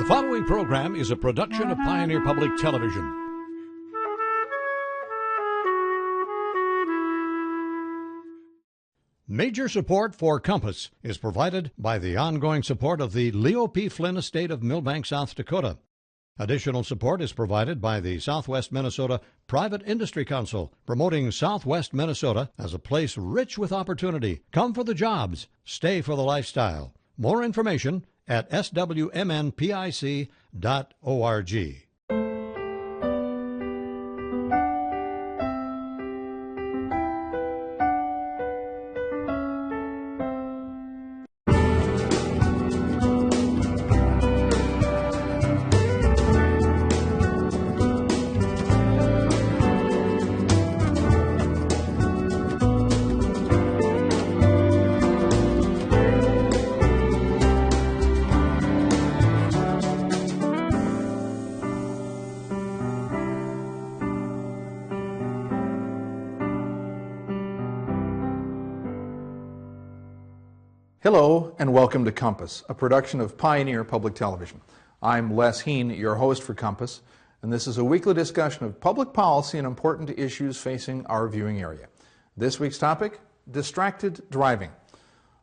The following program is a production of Pioneer Public Television. Major support for Compass is provided by the ongoing support of the Leo P. Flynn Estate of Millbank, South Dakota. Additional support is provided by the Southwest Minnesota Private Industry Council, promoting Southwest Minnesota as a place rich with opportunity. Come for the jobs, stay for the lifestyle. More information at swmnpic.org. Hello and welcome to Compass, a production of Pioneer Public Television. I'm Les Heen, your host for Compass, and this is a weekly discussion of public policy and important issues facing our viewing area. This week's topic, distracted driving.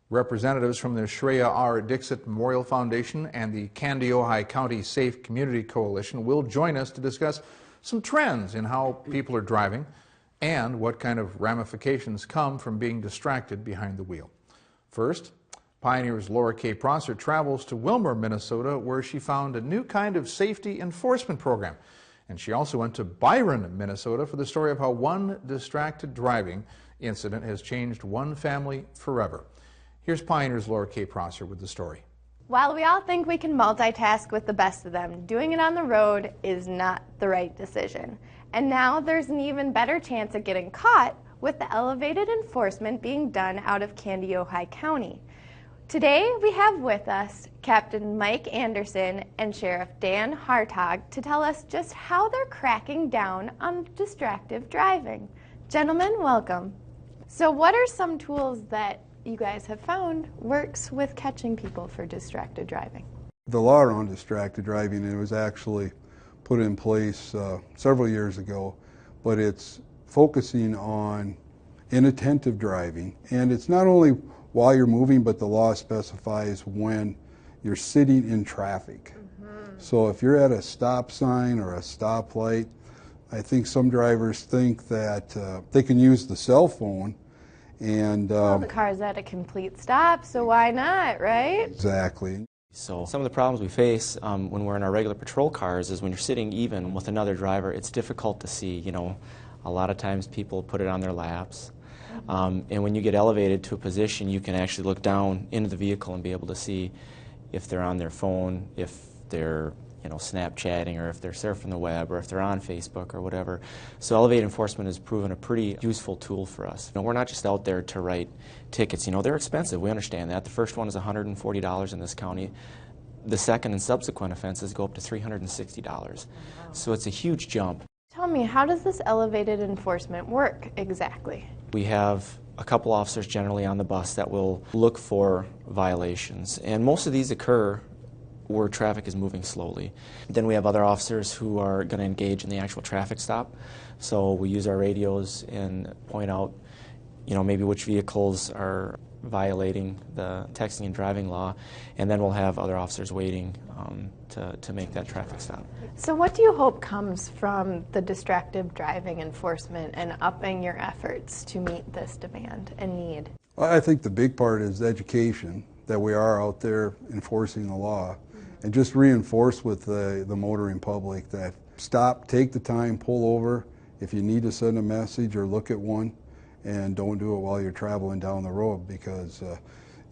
Representatives from the Shreya R. Dixit Memorial Foundation and the Kandiyohi County Safe Community Coalition will join us to discuss some trends in how people are driving and what kind of ramifications come from being distracted behind the wheel. First, Pioneer's Laura K. Prosser travels to Willmar, Minnesota, where she found a new kind of safety enforcement program. And she also went to Byron, Minnesota, for the story of how one distracted driving incident has changed one family forever. Here's Pioneer's Laura K. Prosser with the story. While we all think we can multitask with the best of them, doing it on the road is not the right decision. And now there's an even better chance of getting caught with the elevated enforcement being done out of Kandiyohi County. Today we have with us Captain Mike Anderson and Sheriff Dan Hartog to tell us just how they're cracking down on distracted driving. Gentlemen, welcome. So what are some tools that you guys have found works with catching people for distracted driving? The law around distracted driving, it was actually put in place several years ago, but it's focusing on inattentive driving, and it's not only while you're moving, but the law specifies when you're sitting in traffic. So if you're at a stop sign or a stoplight, I think some drivers think that they can use the cell phone and well, the car's at a complete stop, so why not, right? Exactly. So some of the problems we face when we're in our regular patrol cars is when you're sitting even with another driver, it's difficult to see. You know, a lot of times people put it on their laps. And when you get elevated to a position, you can actually look down into the vehicle and be able to see if they're on their phone, if they're Snapchatting, or if they're surfing the web, or if they're on Facebook or whatever. So elevated enforcement has proven a pretty useful tool for us. We're not just out there to write tickets. They're expensive. We understand that. The first one is $140 in this county. The second and subsequent offenses go up to $360. So it's a huge jump. Tell me, how does this elevated enforcement work exactly? We have a couple officers generally on the bus that will look for violations, and most of these occur where traffic is moving slowly. Then we have other officers who are going to engage in the actual traffic stop. So we use our radios and point out, maybe which vehicles are violating the texting and driving law, and then we'll have other officers waiting to make that traffic stop. So what do you hope comes from the distracted driving enforcement and upping your efforts to meet this demand and need? Well, I think the big part is education, that we are out there enforcing the law, and just reinforce with the motoring public that stop, take the time, pull over. If you need to send a message or look at one, and don't do it while you're traveling down the road, because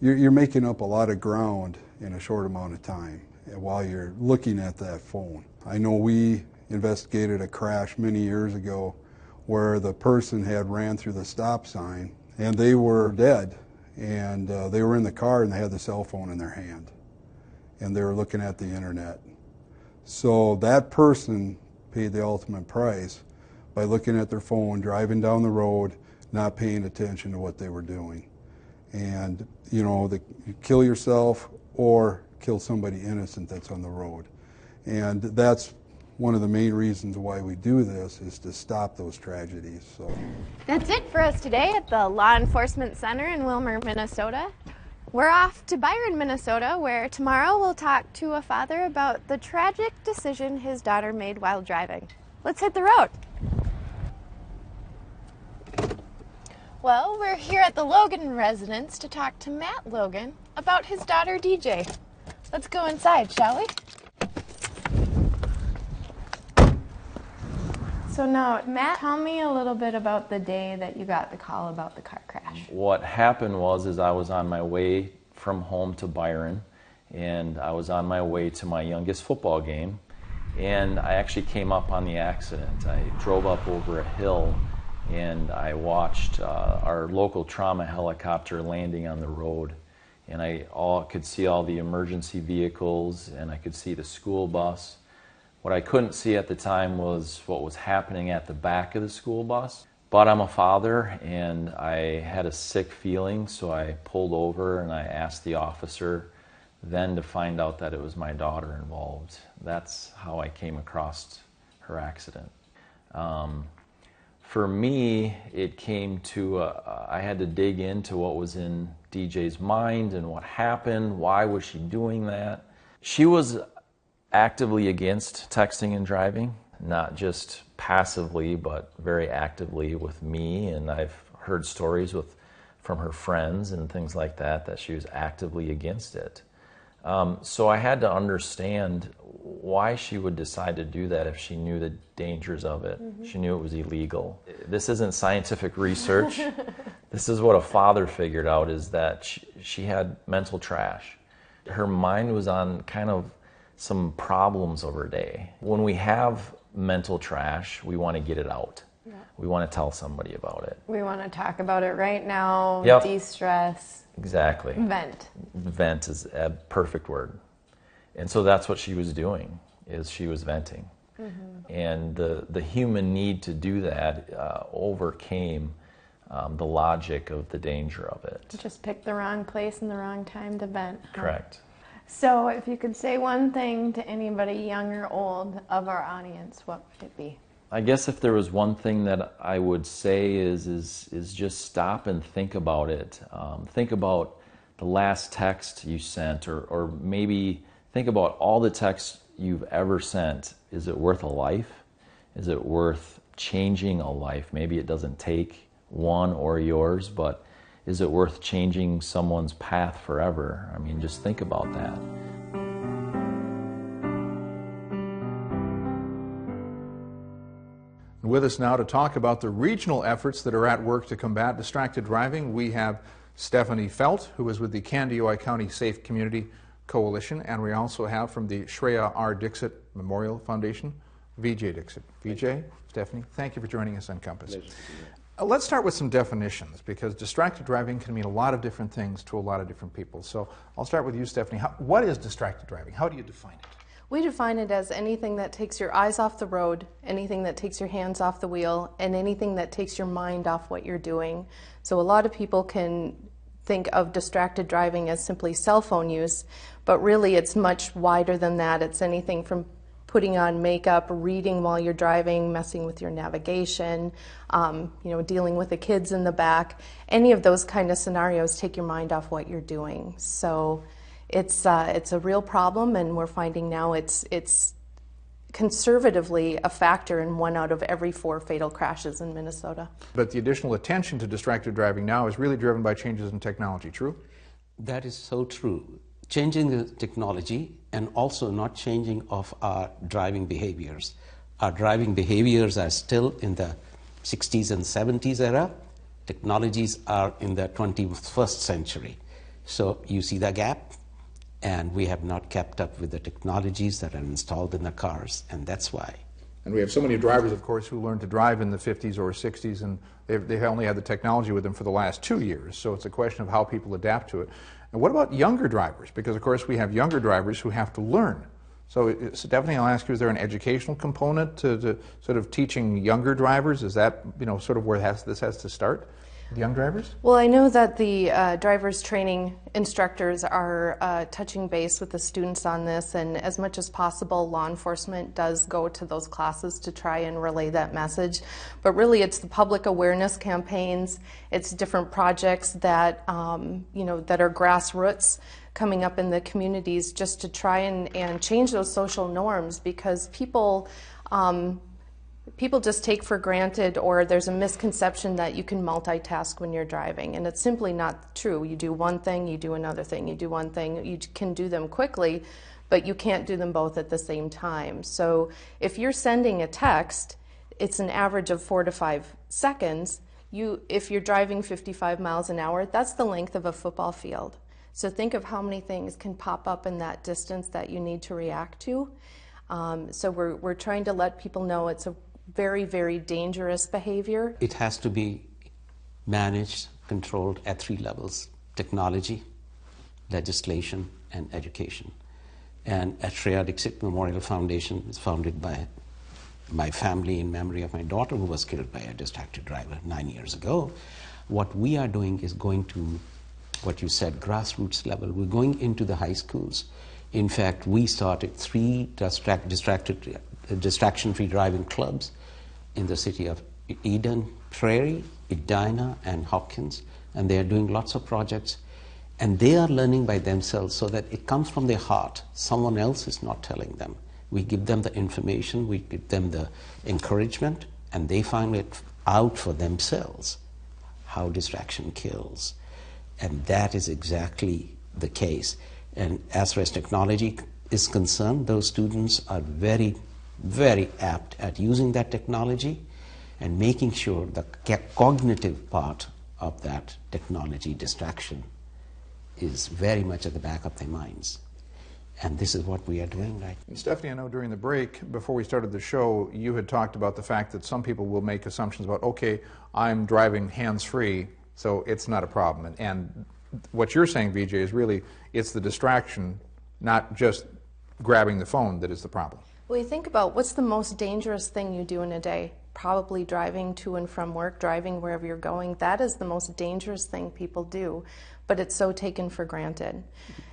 you're making up a lot of ground in a short amount of time while you're looking at that phone. I know we investigated a crash many years ago where the person had ran through the stop sign and they were dead, and they were in the car and they had the cell phone in their hand and they were looking at the internet. So that person paid the ultimate price by looking at their phone, driving down the road, not paying attention to what they were doing. And you kill yourself or kill somebody innocent that's on the road. And that's one of the main reasons why we do this, is to stop those tragedies. So That's it for us today at the Law Enforcement Center in Willmar, Minnesota. We're off to Byron, Minnesota, where tomorrow we'll talk to a father about the tragic decision his daughter made while driving. Let's hit the road. Well, we're here at the Logan residence to talk to Matt Logan about his daughter DJ. Let's go inside, shall we? So now, Matt, tell me a little bit about the day that you got the call about the car crash. What happened was I was on my way from home to Byron, and I was on my way to my youngest football game, and I actually came up on the accident. I drove up over a hill, and I watched our local trauma helicopter landing on the road, and I could see all the emergency vehicles, and I could see the school bus. What I couldn't see at the time was what was happening at the back of the school bus. But I'm a father, and I had a sick feeling, so I pulled over and I asked the officer then to find out that it was my daughter involved. That's how I came across her accident. For me, it came to, I had to dig into what was in DJ's mind and what happened. Why was she doing that? She was actively against texting and driving, not just passively, but very actively with me. And I've heard stories from her friends and things like that she was actively against it. So I had to understand why she would decide to do that if she knew the dangers of it. Mm-hmm. She knew it was illegal. This isn't scientific research. This is what a father figured out, is that she had mental trash. Her mind was on kind of some problems of her day. When we have mental trash, we want to get it out. Yeah. We want to tell somebody about it. We want to talk about it right now, yep. De-stress. Exactly. Vent. Vent is a perfect word. And so that's what she was doing, is she was venting. Mm-hmm. And the human need to do that overcame the logic of the danger of it. Just picked the wrong place and the wrong time to vent. Huh? Correct. So if you could say one thing to anybody, young or old, of our audience, what would it be? I guess if there was one thing that I would say is just stop and think about it. Think about the last text you sent, or maybe think about all the texts you've ever sent. Is it worth a life? Is it worth changing a life? Maybe it doesn't take one or yours, but is it worth changing someone's path forever? I mean, just think about that. With us now to talk about the regional efforts that are at work to combat distracted driving, we have Stephanie Felt, who is with the Candioi County Safe Community Coalition, and we also have from the Shreya R. Dixit Memorial Foundation, Vijay Dixit. Vijay, Stephanie, thank you for joining us on Compass. Let's start with some definitions, because distracted driving can mean a lot of different things to a lot of different people. So I'll start with you, Stephanie. What is distracted driving? How do you define it? We define it as anything that takes your eyes off the road, anything that takes your hands off the wheel, and anything that takes your mind off what you're doing. So a lot of people can think of distracted driving as simply cell phone use, but really it's much wider than that. It's anything from putting on makeup, reading while you're driving, messing with your navigation, dealing with the kids in the back. Any of those kind of scenarios take your mind off what you're doing. So it's a real problem, and we're finding now it's conservatively a factor in 1 out of every 4 fatal crashes in Minnesota. But the additional attention to distracted driving now is really driven by changes in technology, true? That is so true. Changing the technology and also not changing of our driving behaviors. Our driving behaviors are still in the 60s and 70s era. Technologies are in the 21st century. So you see the gap, and we have not kept up with the technologies that are installed in the cars, and that's why. And we have so many drivers, of course, who learned to drive in the 50s or 60s, and they've only had the technology with them for the last 2 years. So it's a question of how people adapt to it. And what about younger drivers? Because, of course, we have younger drivers who have to learn. So, Stephanie, I'll ask you, is there an educational component to sort of teaching younger drivers? Is that, sort of where this has to start? The young drivers? Well, I know that the driver's training instructors are touching base with the students on this, and as much as possible, law enforcement does go to those classes to try and relay that message. But really, it's the public awareness campaigns, it's different projects that, that are grassroots coming up in the communities just to try and change those social norms, because people just take for granted, or there's a misconception that you can multitask when you're driving, and it's simply not true. You do one thing, you do another thing, you do one thing, you can do them quickly, but you can't do them both at the same time. So if you're sending a text, it's an average of 4 to 5 seconds. If you're driving 55 miles an hour, that's the length of a football field. So think of how many things can pop up in that distance that you need to react to. So we're trying to let people know it's a very, very dangerous behavior. It has to be managed, controlled at 3 levels: technology, legislation, and education. And Shreya Dixit Memorial Foundation is founded by my family in memory of my daughter, who was killed by a distracted driver 9 years ago. What we are doing is going to, what you said, grassroots level. We're going into the high schools. In fact, we started 3 distraction-free driving clubs in the city of Eden Prairie, Edina, and Hopkins, and they are doing lots of projects, and they are learning by themselves so that it comes from their heart. Someone else is not telling them. We give them the information, we give them the encouragement, and they find it out for themselves how distraction kills. And that is exactly the case. And as far as technology is concerned, those students are very, very apt at using that technology and making sure the cognitive part of that technology distraction is very much at the back of their minds. And this is what we are doing right now. Stephanie, I know during the break, before we started the show, you had talked about the fact that some people will make assumptions about, okay, I'm driving hands-free, so it's not a problem. And what you're saying, Vijay, is really it's the distraction, not just grabbing the phone, that is the problem. Well, you think about what's the most dangerous thing you do in a day? Probably driving to and from work, driving wherever you're going. That is the most dangerous thing people do, but it's so taken for granted.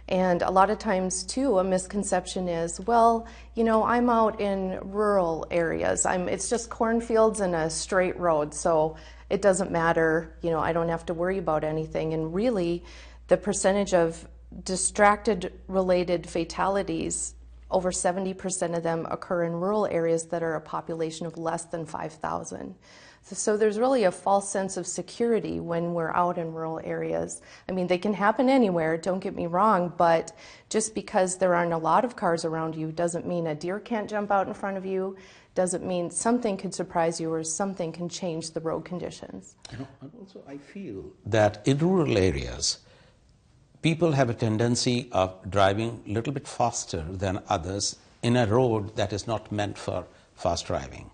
And a lot of times, too, a misconception is, well, you know, I'm out in rural areas. It's just cornfields and a straight road, so it doesn't matter, you know, I don't have to worry about anything. And really, the percentage of distracted-related fatalities, over 70% of them occur in rural areas that are a population of less than 5,000. So there's really a false sense of security when we're out in rural areas. I mean, they can happen anywhere, don't get me wrong, but just because there aren't a lot of cars around you doesn't mean a deer can't jump out in front of you, doesn't mean something could surprise you or something can change the road conditions. And also, I feel that in rural areas, people have a tendency of driving a little bit faster than others in a road that is not meant for fast driving.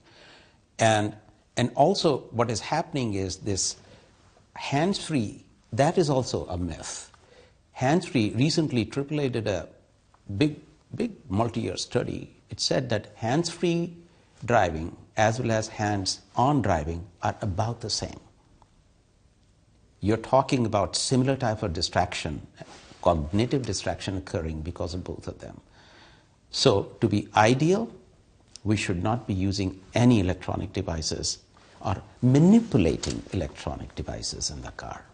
And also what is happening is this hands-free, that is also a myth. Hands-free, recently AAA did a big multi-year study. It said that hands-free driving as well as hands-on driving are about the same. You're talking about similar type of distraction, cognitive distraction occurring because of both of them. So to be ideal, we should not be using any electronic devices or manipulating electronic devices in the car.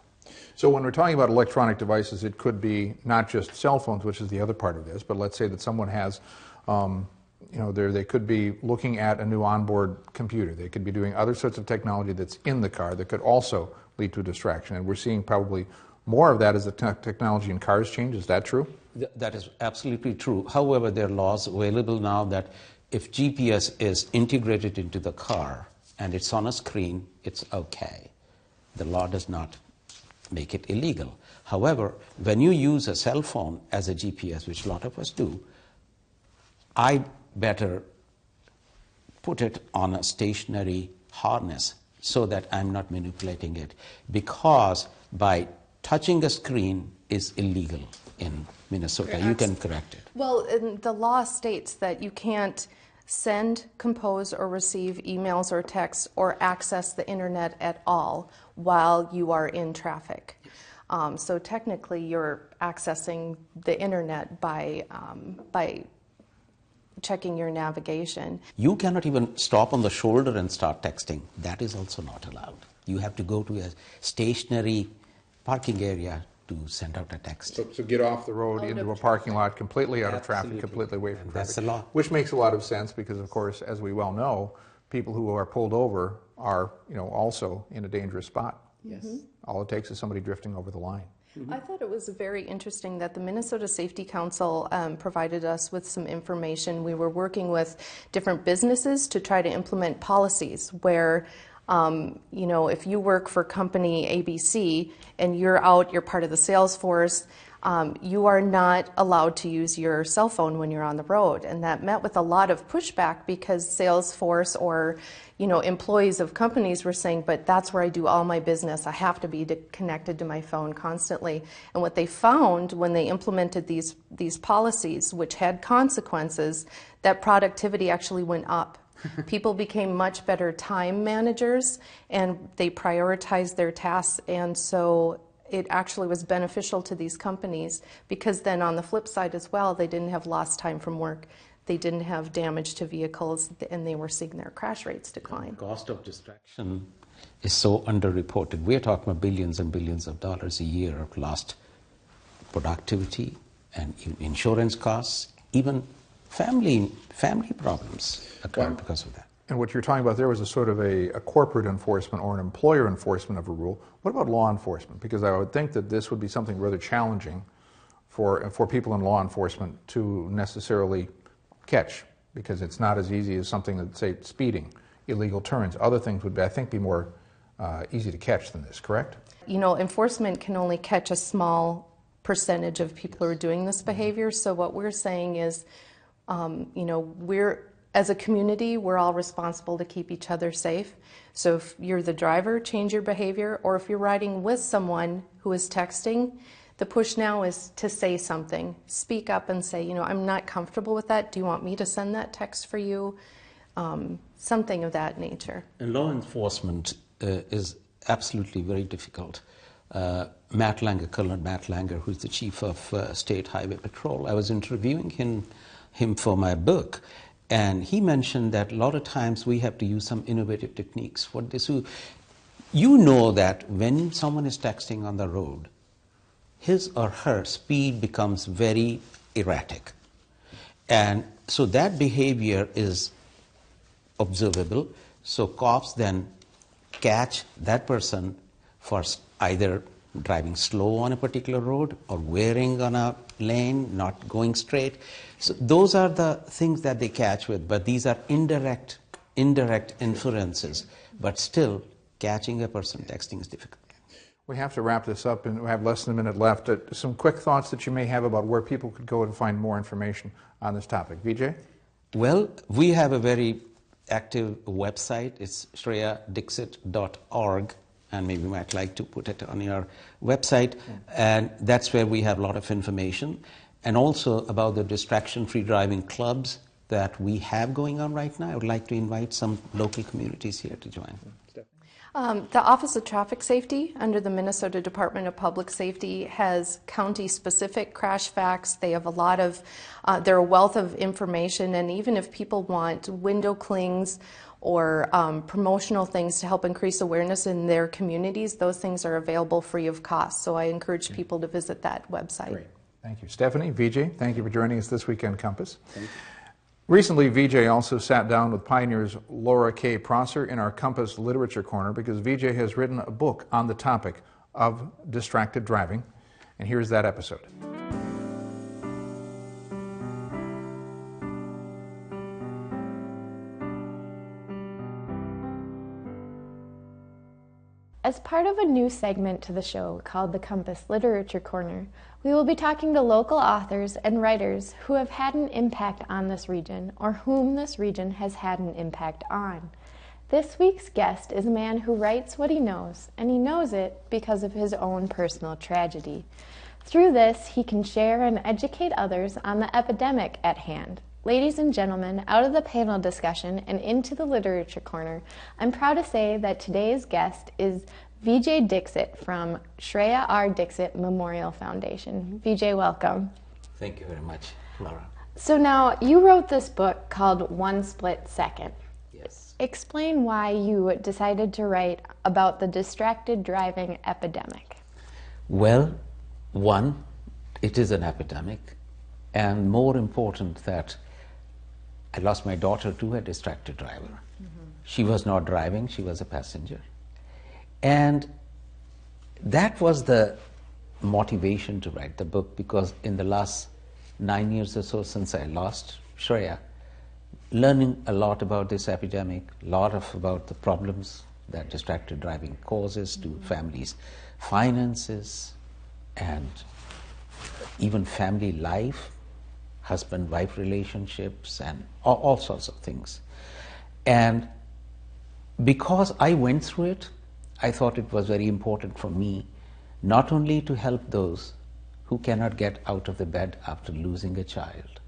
So when we're talking about electronic devices, it could be not just cell phones, which is the other part of this, but let's say that someone has, they could be looking at a new onboard computer. They could be doing other sorts of technology that's in the car that could also lead to a distraction. And we're seeing probably more of that as the technology in cars change. Is that true? That is absolutely true. However, there are laws available now that if GPS is integrated into the car and it's on a screen, it's okay. The law does not make it illegal. However, when you use a cell phone as a GPS, which a lot of us do, I better put it on a stationary harness so that I'm not manipulating it, because by touching a screen is illegal in Minnesota. You can correct it. Well, the law states that you can't send, compose, or receive emails or texts or access the internet at all while you are in traffic. So technically you're accessing the internet by checking your navigation. You cannot even stop on the shoulder and start texting. That is also not allowed. You have to go to a stationary parking area to send out a text. So get off the road into a parking lot, completely out of traffic, completely away from traffic. That's the law. Which makes a lot of sense because, of course, as we well know, people who are pulled over are, also in a dangerous spot. Yes. All it takes is somebody drifting over the line. I thought it was very interesting that the Minnesota Safety Council provided us with some information. We were working with different businesses to try to implement policies where, if you work for company ABC and you're part of the sales force, you are not allowed to use your cell phone when you're on the road. And that met with a lot of pushback because Salesforce or employees of companies were saying, but that's where I do all my business. I have to be connected to my phone constantly. And what they found when they implemented these policies, which had consequences, that productivity actually went up. People became much better time managers and they prioritized their tasks, and so it actually was beneficial to these companies because then on the flip side as well, they didn't have lost time from work. They didn't have damage to vehicles, and they were seeing their crash rates decline. The cost of distraction is so underreported. We're talking about billions and billions of dollars a year of lost productivity and insurance costs, even family problems occur because of that. And what you're talking about there was a sort of a corporate enforcement or an employer enforcement of a rule. What about law enforcement? Because I would think that this would be something rather challenging for people in law enforcement to necessarily catch, because it's not as easy as something that, say, speeding, illegal turns. Other things would, I think, be more easy to catch than this, correct? Enforcement can only catch a small percentage of people who are doing this behavior. So what we're saying is, as a community, we're all responsible to keep each other safe. So if you're the driver, change your behavior, or if you're riding with someone who is texting, the push now is to say something. Speak up and say, I'm not comfortable with that. Do you want me to send that text for you? Something of that nature. And law enforcement is absolutely very difficult. Colonel Matt Langer, who's the chief of State Highway Patrol, I was interviewing him for my book, and he mentioned that a lot of times we have to use some innovative techniques. That when someone is texting on the road, his or her speed becomes very erratic. And so that behavior is observable. So cops then catch that person for either driving slow on a particular road or wearing on a lane, not going straight. So those are the things that they catch with, but these are indirect inferences. But still, catching a person texting is difficult. We have to wrap this up, and we have less than a minute left. Some quick thoughts that you may have about where people could go and find more information on this topic. Vijay? Well, we have a very active website. It's shreyadixit.org, and maybe you might like to put it on your website. And that's where we have a lot of information. And also about the distraction-free driving clubs that we have going on right now. I would like to invite some local communities here to join. The Office of Traffic Safety under the Minnesota Department of Public Safety has county-specific crash facts. They have they're a wealth of information, and even if people want window clings or promotional things to help increase awareness in their communities, those things are available free of cost. So I encourage people to visit that website. Great. Thank you. Stephanie, Vijay, thank you for joining us this week on Compass. Recently, Vijay also sat down with Pioneer's Laura K. Prosser in our Compass Literature Corner because Vijay has written a book on the topic of distracted driving. And here's that episode. As part of a new segment to the show called the Compass Literature Corner, we will be talking to local authors and writers who have had an impact on this region or whom this region has had an impact on. This week's guest is a man who writes what he knows, and he knows it because of his own personal tragedy. Through this, he can share and educate others on the epidemic at hand, Ladies and gentlemen, out of the panel discussion and into the literature corner, I'm proud to say that today's guest is Vijay Dixit from Shreya R. Dixit Memorial Foundation. Vijay, welcome. Thank you very much, Laura. So now, you wrote this book called One Split Second. Yes. Explain why you decided to write about the distracted driving epidemic. Well, one, it is an epidemic, and more important that I lost my daughter to a distracted driver. She was not driving, she was a passenger. And that was the motivation to write the book, because in the last 9 years or so since I lost Shreya, learning a lot about this epidemic, a lot about the problems that distracted driving causes to families' finances and even family life, husband-wife relationships, and all sorts of things. And because I went through it, I thought it was very important for me not only to help those who cannot get out of the bed after losing a child.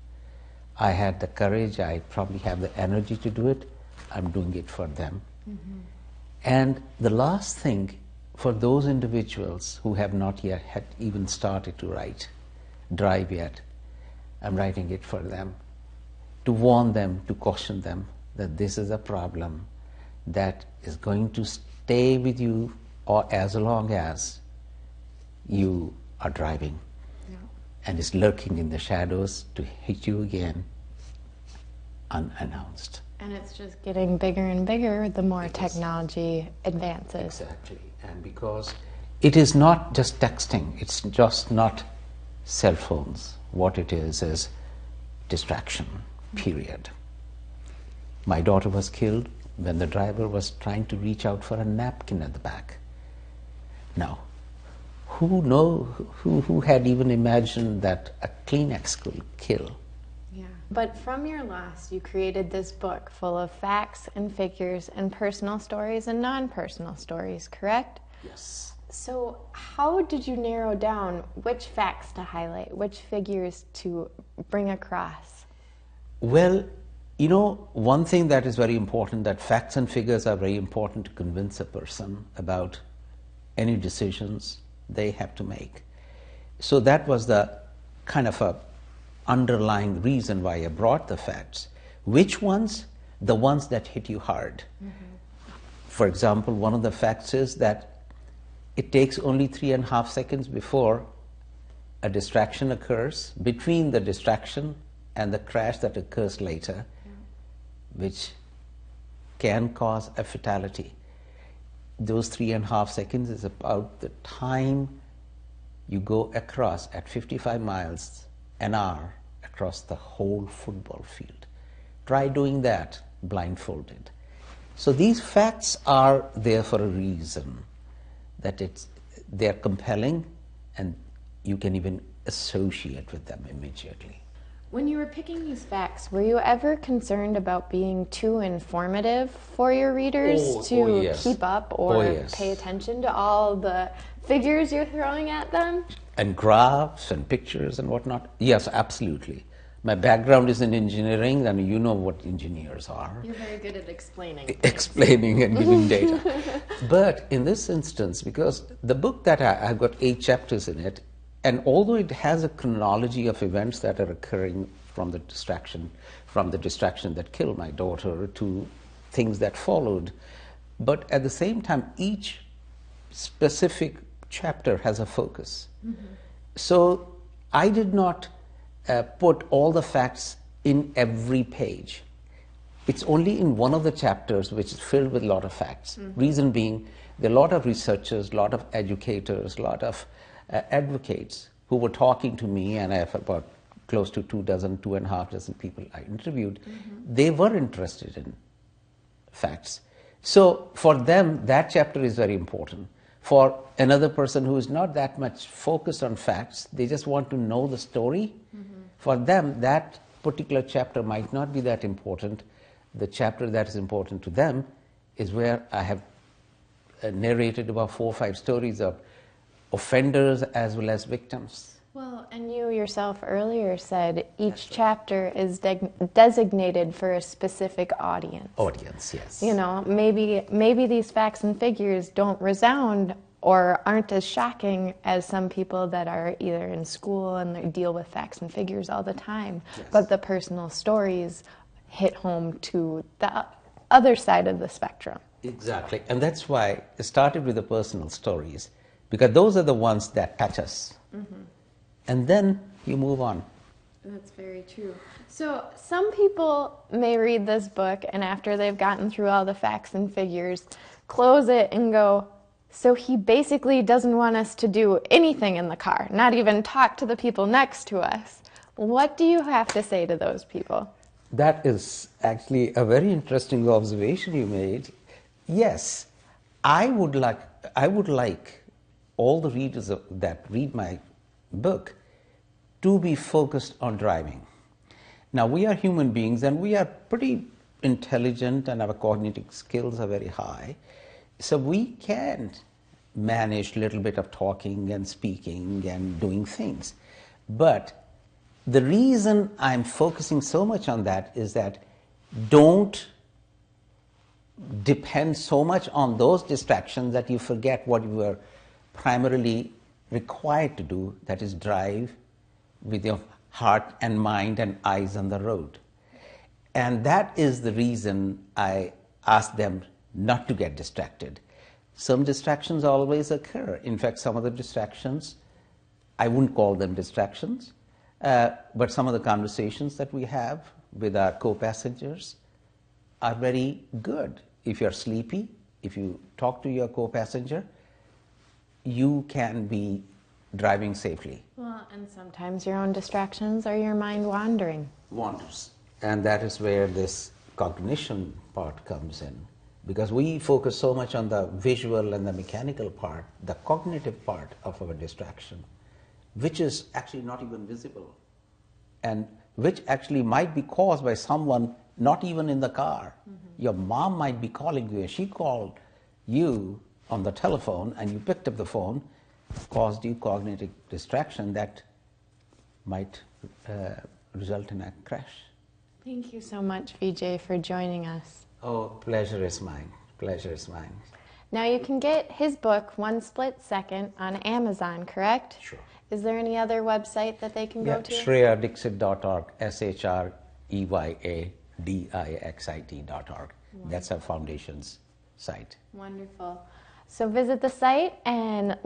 I had the courage, I probably have the energy to do it, I'm doing it for them. And the last thing, for those individuals who have not yet had even started to drive yet, I'm writing it for them, to warn them, to caution them that this is a problem that is going to stay with you or as long as you are driving, and is lurking in the shadows to hit you again unannounced. And it's just getting bigger and bigger the more technology advances. Exactly. And because it is not just texting, it's just not cell phones. What it is distraction, period. My daughter was killed when the driver was trying to reach out for a napkin at the back. Now, who had even imagined that a Kleenex could kill? Yeah. But from your loss, you created this book full of facts and figures and personal stories and non-personal stories, correct? Yes. So how did you narrow down which facts to highlight, which figures to bring across? Well, you know, one thing that is very important, that facts and figures are very important to convince a person about any decisions they have to make. So that was the kind of a underlying reason why I brought the facts. Which ones? The ones that hit you hard. For example, one of the facts is that it takes only 3.5 seconds before a distraction occurs, between the distraction and the crash that occurs later, which can cause a fatality. Those 3.5 seconds is about the time you go across at 55 miles an hour across the whole football field. Try doing that blindfolded. So these facts are there for a reason, that they're compelling and you can even associate with them immediately. When you were picking these facts, were you ever concerned about being too informative for your readers to yes. keep up or Yes. pay attention to all the figures you're throwing at them? And graphs and pictures and whatnot? Yes, absolutely. My background is in engineering, and you know what engineers are. You're very good at explaining. Explaining and giving data. But in this instance, because the book that I've got 8 chapters in it, and although it has a chronology of events that are occurring from the distraction that killed my daughter to things that followed, but at the same time, each specific chapter has a focus. So I did not put all the facts in every page. It's only in one of the chapters which is filled with a lot of facts. Reason being, there are a lot of researchers, a lot of educators, a lot of advocates who were talking to me, and I have about close to 2.5 dozen people I interviewed. They were interested in facts. So for them, that chapter is very important. For another person who is not that much focused on facts, they just want to know the story. For them, that particular chapter might not be that important. The chapter that is important to them is where I have narrated about 4 or 5 stories of offenders as well as victims. Well, and you yourself earlier said each chapter is designated for a specific audience. Audience, yes. You know, maybe these facts and figures don't resound or aren't as shocking as some people that are either in school and they deal with facts and figures all the time. Yes. But the personal stories hit home to the other side of the spectrum. Exactly. And that's why it started with the personal stories, because those are the ones that touch us. Mm-hmm. And then you move on. That's very true. So some people may read this book and after they've gotten through all the facts and figures, close it and go, so he basically doesn't want us to do anything in the car, not even talk to the people next to us. What do you have to say to those people? That is actually a very interesting observation you made. Yes, I would like all the readers that read my book to be focused on driving. Now, we are human beings and we are pretty intelligent and our cognitive skills are very high. So we can manage a little bit of talking and speaking and doing things. But the reason I'm focusing so much on that is that don't depend so much on those distractions that you forget what you were primarily required to do, that is drive with your heart and mind and eyes on the road. And that is the reason I ask them not to get distracted. Some distractions always occur. In fact, some of the distractions, I wouldn't call them distractions, but some of the conversations that we have with our co-passengers are very good. If you're sleepy, if you talk to your co-passenger, you can be driving safely. Well, and sometimes your own distractions are your mind wandering. Wanders. And that is where this cognition part comes in. Because we focus so much on the visual and the mechanical part, the cognitive part of our distraction, which is actually not even visible, and which actually might be caused by someone not even in the car. Mm-hmm. Your mom might be calling you, and she called you on the telephone, and you picked up the phone, caused you cognitive distraction that might result in a crash. Thank you so much, Vijay, for joining us. Oh, pleasure is mine. Pleasure is mine. Now you can get his book, One Split Second, on Amazon, correct? Sure. Is there any other website that they can go to? ShreyyaDixit.org, ShreyyaDixit.org. That's our foundation's site. Wonderful. So visit the site and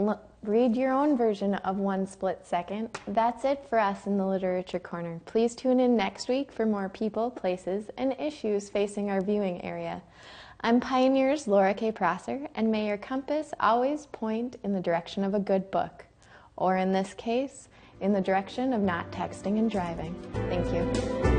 read your own version of One Split Second. That's it for us in the Literature Corner. Please tune in next week for more people, places, and issues facing our viewing area. I'm Pioneer's Laura K. Prosser, and may your compass always point in the direction of a good book, or in this case, in the direction of not texting and driving. Thank you.